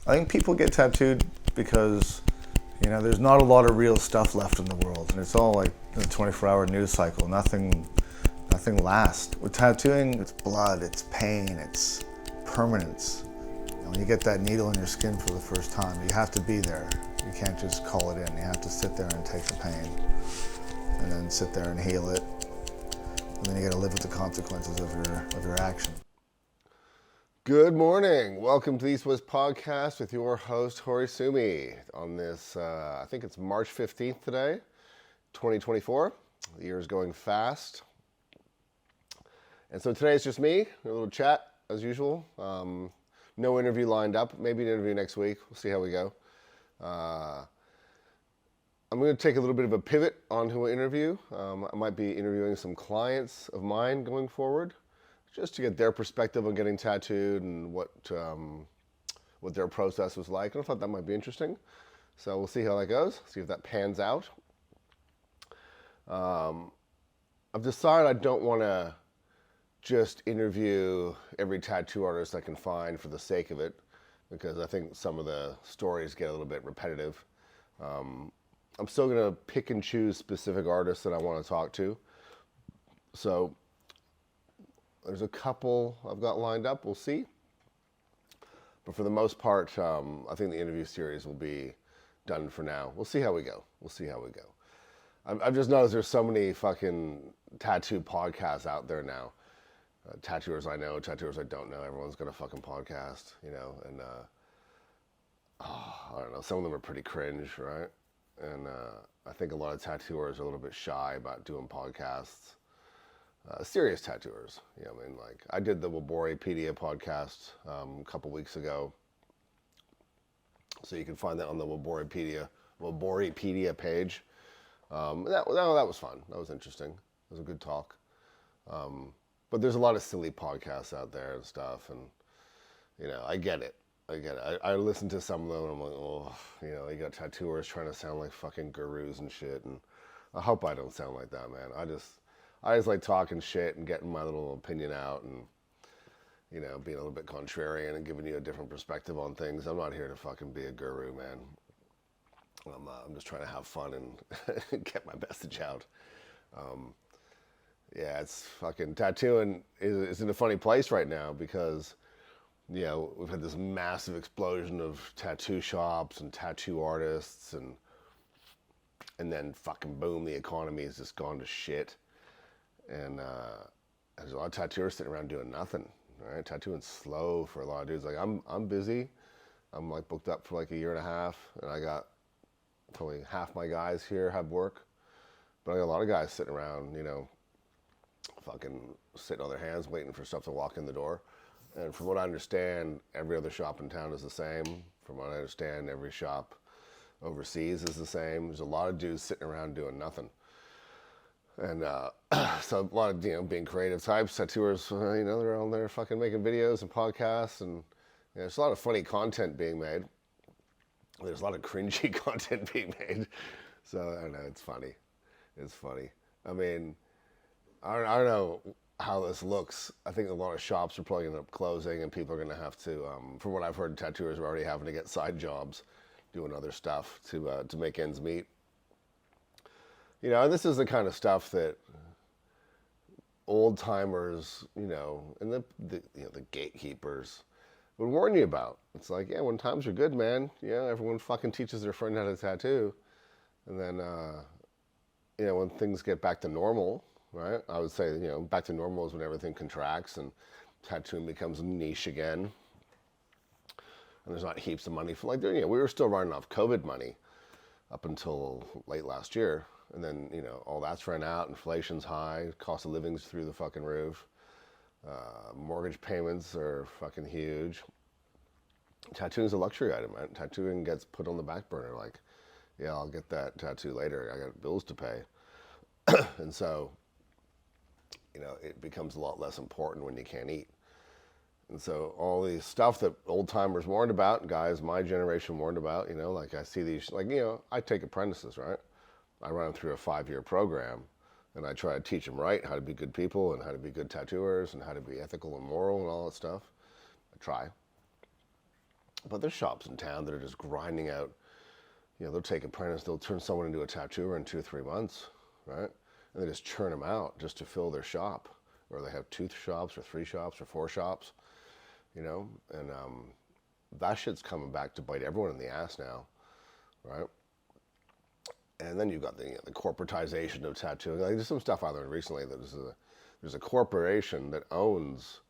I think people get tattooed because, there's not a lot of real stuff left in the world, and it's all like a 24-hour news cycle. Nothing lasts. With tattooing, it's blood, it's pain, it's permanence. When you get that needle in your skin for the first time, you have to be there. You can't just call it in. You have to sit there and take the pain, and then sit there and heal it, and then you got to live with the consequences of your action. Good morning. Welcome to the East West Podcast with your host, Horisumi. On this, I think it's March 15th today, 2024. The year is going fast. And so today it's just me, a little chat as usual. No interview lined up. Maybe an interview next week. We'll see how we go. I'm going to take a little bit of a pivot onto an interview. I might be interviewing some clients of mine going forward, just to get their perspective on getting tattooed and what their process was like. And I thought that might be interesting. So we'll see how that goes, see if that pans out. I've decided I don't want to just interview every tattoo artist I can find for the sake of it, because I think some of the stories get a little bit repetitive. I'm still going to pick and choose specific artists that I want to talk to. So there's a couple I've got lined up, we'll see. But for the most part, I think the interview series will be done for now. We'll see how we go. I've just noticed there's so many fucking tattoo podcasts out there now. Tattooers I know, tattooers I don't know, everyone's got a fucking podcast, and I don't know, some of them are pretty cringe, right? And I think a lot of tattooers are a little bit shy about doing podcasts. Serious tattooers, like I did the Waboripedia podcast a couple weeks ago, so you can find that on the Waboripedia page. That was fun. That was interesting. It was a good talk. But there's a lot of silly podcasts out there and stuff, and I get it. I listen to some of them, and I'm like, oh, you got tattooers trying to sound like fucking gurus and shit, and I hope I don't sound like that, man. I just like talking shit and getting my little opinion out and, being a little bit contrarian and giving you a different perspective on things. I'm not here to fucking be a guru, man. I'm just trying to have fun and get my message out. Yeah, it's fucking tattooing is in a funny place right now because, we've had this massive explosion of tattoo shops and tattoo artists and then fucking boom, the economy has just gone to shit. And there's a lot of tattooers sitting around doing nothing, right? Tattooing slow for a lot of dudes. Like I'm busy. I'm like booked up for like a year and a half, and I got probably half my guys here have work, but I got a lot of guys sitting around, fucking sitting on their hands waiting for stuff to walk in the door. And from what I understand, every other shop in town is the same. From what I understand, every shop overseas is the same. There's a lot of dudes sitting around doing nothing. And so a lot of, being creative types, tattooers, they're on there fucking making videos and podcasts, and there's a lot of funny content being made. There's a lot of cringy content being made. So I don't know, it's funny. It's funny. I mean, I don't know how this looks. I think a lot of shops are probably going to end up closing, and people are going to have to, from what I've heard, tattooers are already having to get side jobs, doing other stuff to make ends meet. And this is the kind of stuff that old timers, and the gatekeepers would warn you about. It's like, yeah, when times are good, man, everyone fucking teaches their friend how to tattoo. And then, when things get back to normal, right? I would say, back to normal is when everything contracts and tattooing becomes niche again. And there's not heaps of money for, like, we were still running off COVID money up until late last year. And then, all that's run out, inflation's high, cost of living's through the fucking roof. Mortgage payments are fucking huge. Tattooing's a luxury item, right? Tattooing gets put on the back burner, like, yeah, I'll get that tattoo later. I got bills to pay. And so, it becomes a lot less important when you can't eat. And so all the stuff that old timers warned about, guys my generation warned about, like I see these, like, I take apprentices, right? I run them through a 5-year program, and I try to teach them right, how to be good people and how to be good tattooers and how to be ethical and moral and all that stuff. I try. But there's shops in town that are just grinding out, they'll take apprentices, they'll turn someone into a tattooer in 2 or 3 months, right? And they just churn them out just to fill their shop. Or they have 2 shops or 3 shops or 4 shops, and that shit's coming back to bite everyone in the ass now, right? And then you've got the corporatization of tattooing. Like, there's some stuff I learned recently that there's a corporation that owns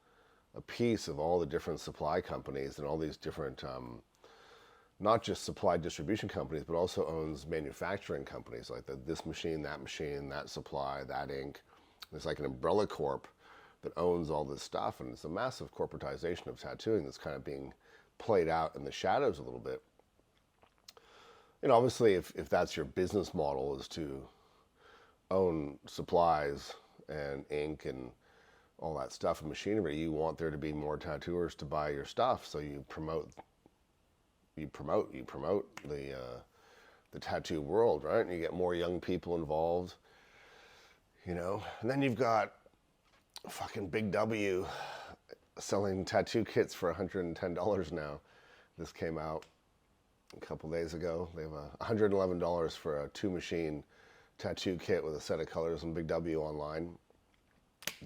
a piece of all the different supply companies and all these different, not just supply distribution companies, but also owns manufacturing companies like this machine, that supply, that ink. It's like an umbrella corp that owns all this stuff, and it's a massive corporatization of tattooing that's kind of being played out in the shadows a little bit. Obviously, if that's your business model, is to own supplies and ink and all that stuff and machinery, you want there to be more tattooers to buy your stuff, so you promote the tattoo world, right? And you get more young people involved, and then you've got fucking Big W selling tattoo kits for $110 now. This came out a couple days ago. They have $111 for a 2-machine tattoo kit with a set of colors on Big W online.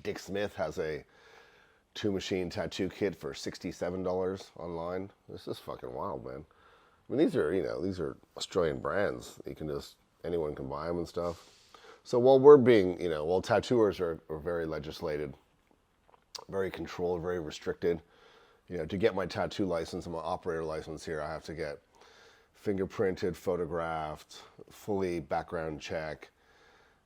Dick Smith has a 2-machine tattoo kit for $67 online. This is fucking wild, man. I mean, these are Australian brands. Anyone can buy them and stuff. So while while tattooers are very legislated, very controlled, very restricted, to get my tattoo license and my operator license here, I have to get fingerprinted, photographed, fully background check.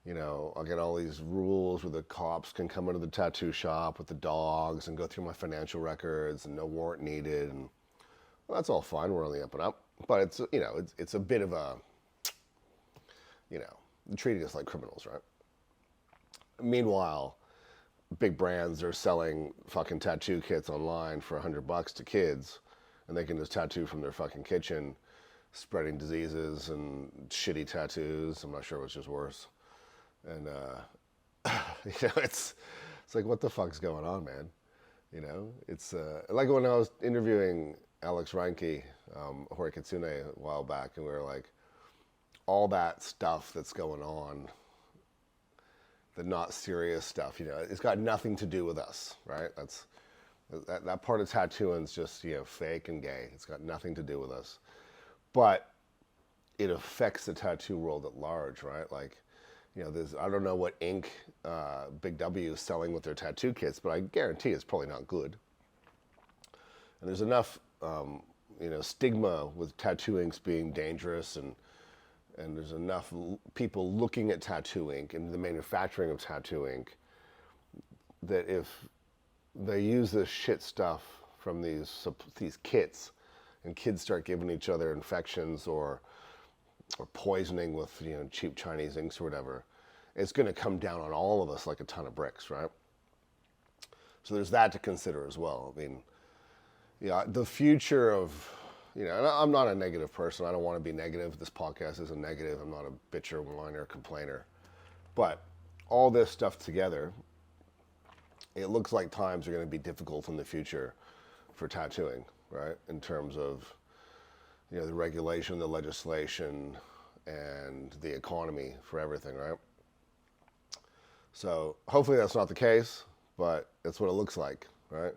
I'll get all these rules where the cops can come into the tattoo shop with the dogs and go through my financial records and no warrant needed. And well, that's all fine. We're on the up and up. But it's a bit of a, treating us like criminals, right? Meanwhile, big brands are selling fucking tattoo kits online for $100 to kids, and they can just tattoo from their fucking kitchen, spreading diseases and shitty tattoos. I'm not sure which is worse. And it's like, what the fuck's going on, man? It's like when I was interviewing Alex Reinke, Horikitsune a while back, and we were like, all that stuff that's going on, the not serious stuff, it's got nothing to do with us, right? That part of tattooing's just, fake and gay. It's got nothing to do with us. But it affects the tattoo world at large, right? Like, I don't know what ink Big W is selling with their tattoo kits, but I guarantee it's probably not good. And there's enough, stigma with tattoo inks being dangerous, and there's enough people looking at tattoo ink and the manufacturing of tattoo ink that if they use this shit stuff from these kits, and kids start giving each other infections or poisoning with cheap Chinese inks or whatever, it's going to come down on all of us like a ton of bricks, right? So there's that to consider as well. I mean, the future of, and I'm not a negative person. I don't want to be negative. This podcast isn't negative. I'm not a bitcher, whiner, complainer. But all this stuff together, it looks like times are going to be difficult in the future for tattooing, right? In terms of, the regulation, the legislation, and the economy for everything, right? So hopefully that's not the case, but that's what it looks like, right?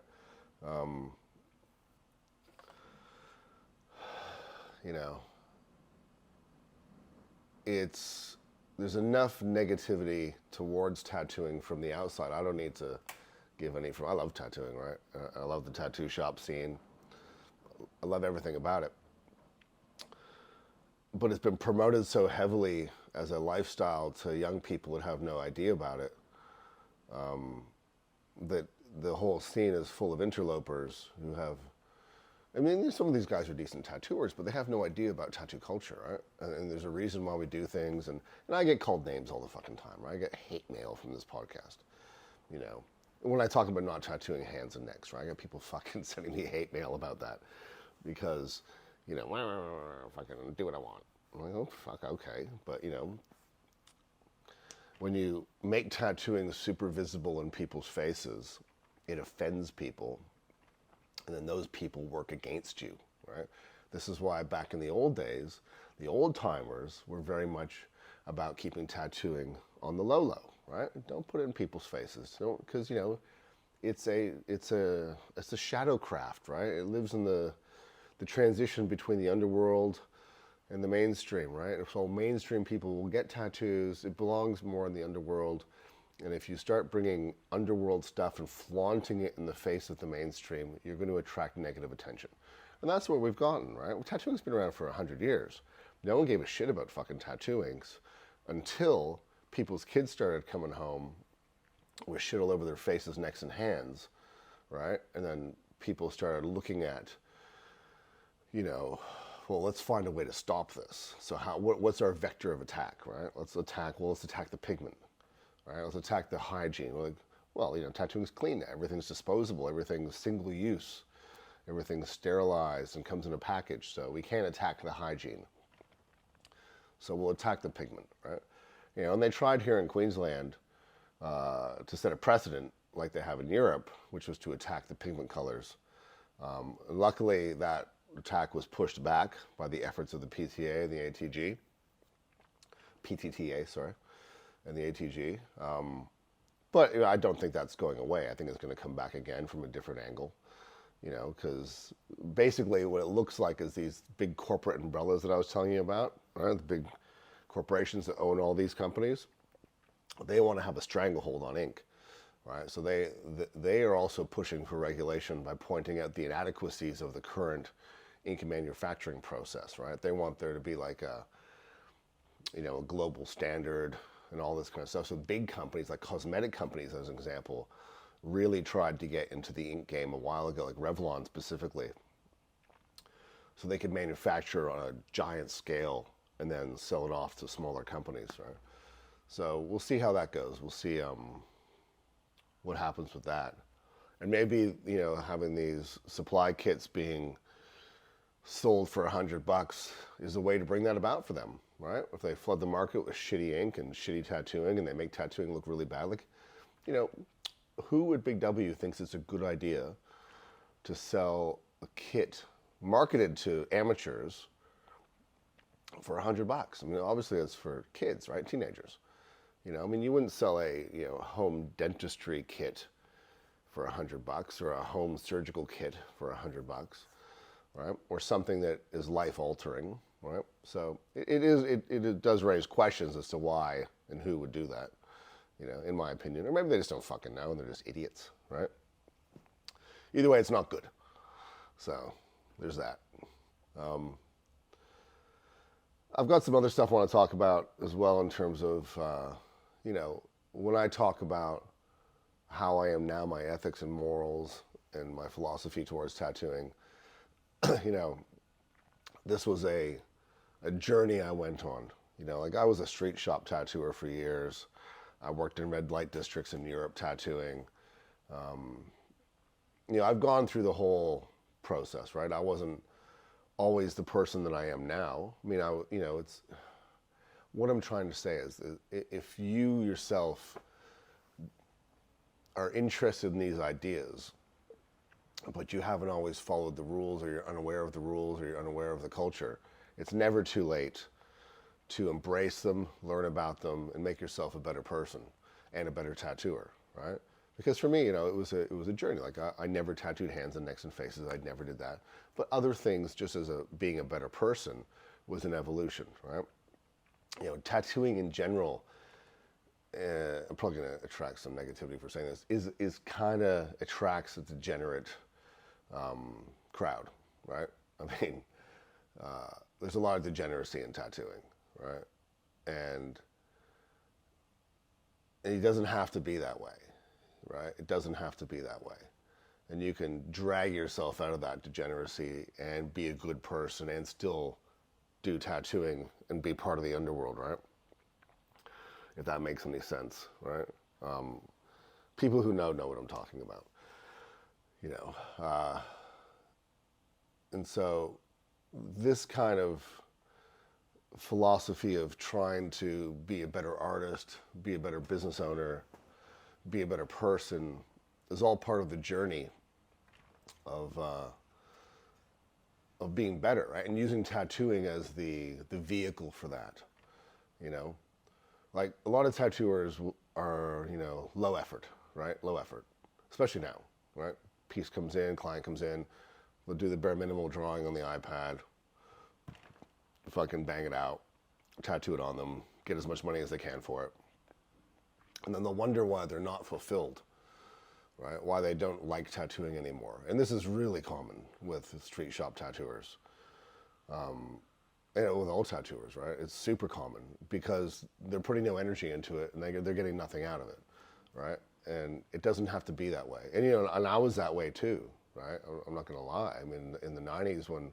There's enough negativity towards tattooing from the outside. I don't need to give any I love tattooing, right? I love the tattoo shop scene. I love everything about it. But it's been promoted so heavily as a lifestyle to young people that have no idea about it, that the whole scene is full of interlopers who have, some of these guys are decent tattooers, but they have no idea about tattoo culture, right? And there's a reason why we do things, and I get called names all the fucking time, right? I get hate mail from this podcast, when I talk about not tattooing hands and necks, right? I get people fucking sending me hate mail about that because, fucking do what I want. I'm like, oh, fuck, okay. But, when you make tattooing super visible in people's faces, it offends people. And then those people work against you, right? This is why back in the old days, the old timers were very much about keeping tattooing on the low, right? Don't put it in people's faces, because it's a shadow craft, right? It lives in the transition between the underworld and the mainstream, right? So mainstream people will get tattoos. It belongs more in the underworld. And if you start bringing underworld stuff and flaunting it in the face of the mainstream, you're going to attract negative attention. And that's where we've gotten, right? Tattooing's been around for 100 years. No one gave a shit about fucking tattooings until people's kids started coming home with shit all over their faces, necks, and hands, right? And then people started looking at, well, let's find a way to stop this. So what's our vector of attack, right? Let's attack the pigment, right? Let's attack the hygiene. Well, tattooing's clean. Everything's disposable. Everything's single use. Everything's sterilized and comes in a package. So we can't attack the hygiene. So we'll attack the pigment, right? And they tried here in Queensland to set a precedent like they have in Europe, which was to attack the pigment colors. Luckily, that attack was pushed back by the efforts of the PTA and the ATG, PTTA, sorry, and the ATG. But I don't think that's going away. I think it's going to come back again from a different angle, because basically what it looks like is these big corporate umbrellas that I was telling you about, right? The big corporations that own all these companies, they want to have a stranglehold on ink, right? So they are also pushing for regulation by pointing out the inadequacies of the current ink manufacturing process, right? They want there to be like a global standard and all this kind of stuff. So big companies, like cosmetic companies, as an example, really tried to get into the ink game a while ago, like Revlon specifically, so they could manufacture on a giant scale and then sell it off to smaller companies, right? So we'll see how that goes. We'll see what happens with that. And maybe, having these supply kits being sold for $100 is a way to bring that about for them, right? If they flood the market with shitty ink and shitty tattooing and they make tattooing look really bad, like, who at Big W thinks it's a good idea to sell a kit marketed to amateurs for $100? I mean, obviously it's for kids, right? Teenagers. You wouldn't sell a home dentistry kit for $100 or a home surgical kit for $100, right? Or something that is life altering, right? So it does raise questions as to why and who would do that, in my opinion. Or maybe they just don't fucking know and they're just idiots, right? Either way, it's not good. So there's that. I've got some other stuff I want to talk about as well in terms of, when I talk about how I am now, my ethics and morals and my philosophy towards tattooing, this was a journey I went on. I was a street shop tattooer for years. I worked in red light districts in Europe tattooing. I've gone through the whole process, right? I wasn't always the person that I am now. I mean, it's what I'm trying to say is if you yourself are interested in these ideas, but you haven't always followed the rules, or you're unaware of the rules, or you're unaware of the culture, it's never too late to embrace them, learn about them, and make yourself a better person and a better tattooer, right? Because for me, it was a journey. Like I never tattooed hands and necks and faces. I never did that. But other things, just as being a better person, was an evolution, right? Tattooing in general, I'm probably going to attract some negativity for saying this, is kind of attracts a degenerate crowd, right? I mean, there's a lot of degeneracy in tattooing, right? And it doesn't have to be that way, right? It doesn't have to be that way. And you can drag yourself out of that degeneracy and be a good person and still do tattooing and be part of the underworld, right? If that makes any sense, right? People who know what I'm talking about, and so this kind of philosophy of trying to be a better artist, be a better business owner, be a better person is all part of the journey of of being better, right? And using tattooing as the vehicle for that, you know? Like a lot of tattooers are, you know, low effort, right? Low effort, especially now, right? Piece comes in, client comes in, they'll do the bare minimal drawing on the iPad, fucking bang it out, tattoo it on them, get as much money as they can for it. And then they'll wonder why they're not fulfilled, right? Why they don't like tattooing anymore. And this is really common with street shop tattooers. And with all tattooers, right? It's super common because they're putting no energy into it and they're getting nothing out of it, right? And it doesn't have to be that way. And, you know, and I was that way too, right? I'm not gonna lie. I mean, in the 90s when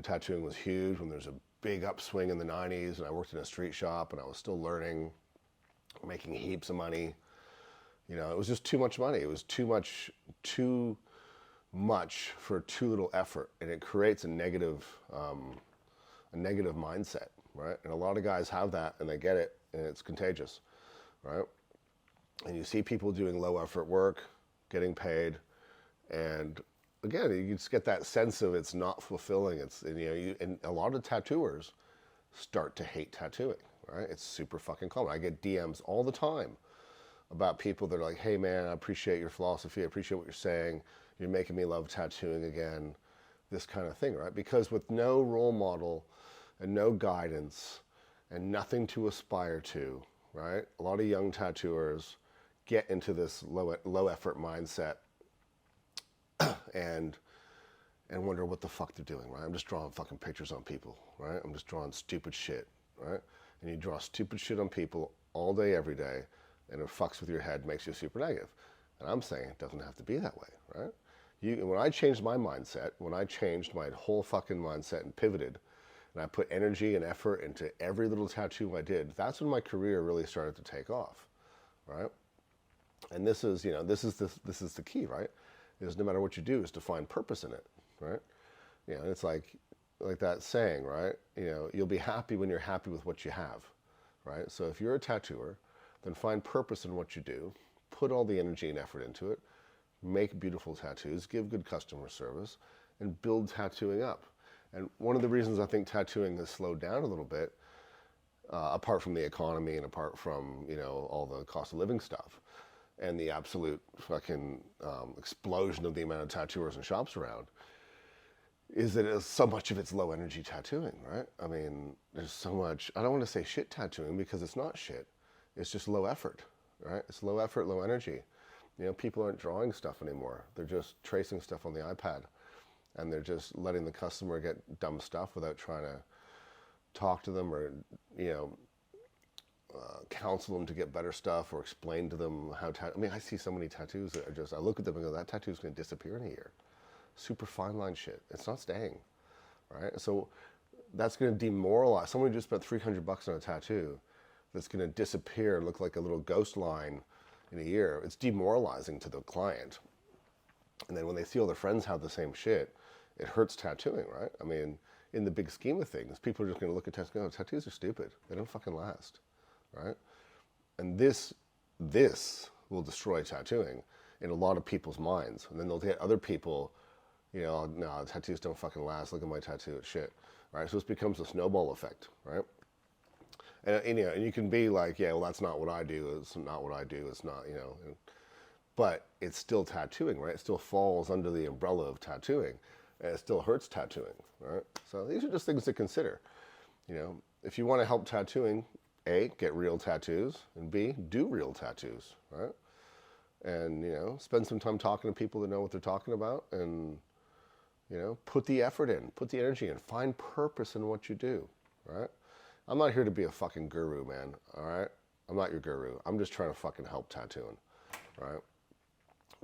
tattooing was huge, when there's a big upswing in the 90s and I worked in a street shop and I was still learning, making heaps of money, you know, it was just too much money. It was too much for too little effort, and it creates a negative mindset, right? And a lot of guys have that and they get it and it's contagious, right? And you see people doing low effort work, getting paid, and again, you just get that sense of it's not fulfilling. It's, and, you know, and a lot of tattooers start to hate tattooing, right? It's super fucking common. I get DMs all the time about people that are like, hey man, I appreciate your philosophy, I appreciate what you're saying, you're making me love tattooing again, this kind of thing, right? Because with no role model and no guidance and nothing to aspire to, right? A lot of young tattooers get into this low effort mindset and wonder what the fuck they're doing, right? I'm just drawing fucking pictures on people, right? I'm just drawing stupid shit, right? And you draw stupid shit on people all day, every day, and it fucks with your head, makes you super negative. And I'm saying it doesn't have to be that way, right? When I changed my mindset, when I changed my whole fucking mindset and pivoted, and I put energy and effort into every little tattoo I did, that's when my career really started to take off, right? And this is, you know, this is the key, right? Is no matter what you do, is to find purpose in it, right? You know, it's like that saying, right? You know, you'll be happy when you're happy with what you have, right? So if you're a tattooer, then find purpose in what you do, put all the energy and effort into it, make beautiful tattoos, give good customer service, and build tattooing up. And one of the reasons I think tattooing has slowed down a little bit, apart from the economy and apart from, you know, all the cost of living stuff and the absolute fucking explosion of the amount of tattooers and shops around, is that so much of it's low energy tattooing, right? I mean, there's so much, I don't want to say shit tattooing because it's not shit. It's just low effort, right? It's low effort, low energy. You know, people aren't drawing stuff anymore. They're just tracing stuff on the iPad, and they're just letting the customer get dumb stuff without trying to talk to them or, you know, counsel them to get better stuff or explain to them how I mean, I see so many tattoos that are just, I look at them and go, that tattoo's gonna disappear in a year. Super fine line shit. It's not staying, right? So that's gonna demoralize. Someone who just spent $300 on a tattoo that's gonna disappear and look like a little ghost line in a year, it's demoralizing to the client. And then when they see all their friends have the same shit, it hurts tattooing, right? I mean, in the big scheme of things, people are just gonna look at tattoos and go, tattoos are stupid. They don't fucking last, right? And this will destroy tattooing in a lot of people's minds. And then they'll get other people, you know, no, tattoos don't fucking last. Look at my tattoo, it's shit, right? So this becomes a snowball effect, right? And, you know, and you can be like, yeah, well, that's not what I do. It's not what I do. It's not, you know, but it's still tattooing, right? It still falls under the umbrella of tattooing, and it still hurts tattooing, right? So these are just things to consider. You know, if you want to help tattooing, A, get real tattoos, and B, do real tattoos, right? And, you know, spend some time talking to people that know what they're talking about, and, you know, put the effort in, put the energy in, find purpose in what you do, right? I'm not here to be a fucking guru, man, all right? I'm not your guru. I'm just trying to fucking help tattooing, right?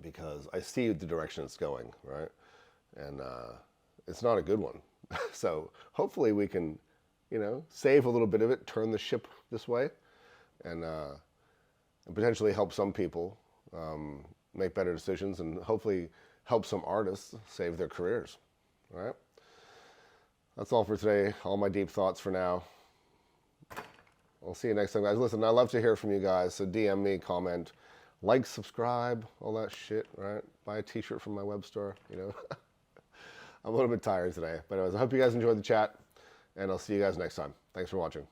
Because I see the direction it's going, right? And it's not a good one. So hopefully we can, you know, save a little bit of it, turn the ship this way, and potentially help some people make better decisions, and hopefully help some artists save their careers, right? That's all for today. All my deep thoughts for now. I'll see you next time, guys. Listen, I love to hear from you guys, so DM me, comment, like, subscribe, all that shit, right? Buy a t-shirt from my web store, you know. I'm a little bit tired today. But anyways, I hope you guys enjoyed the chat, and I'll see you guys next time. Thanks for watching.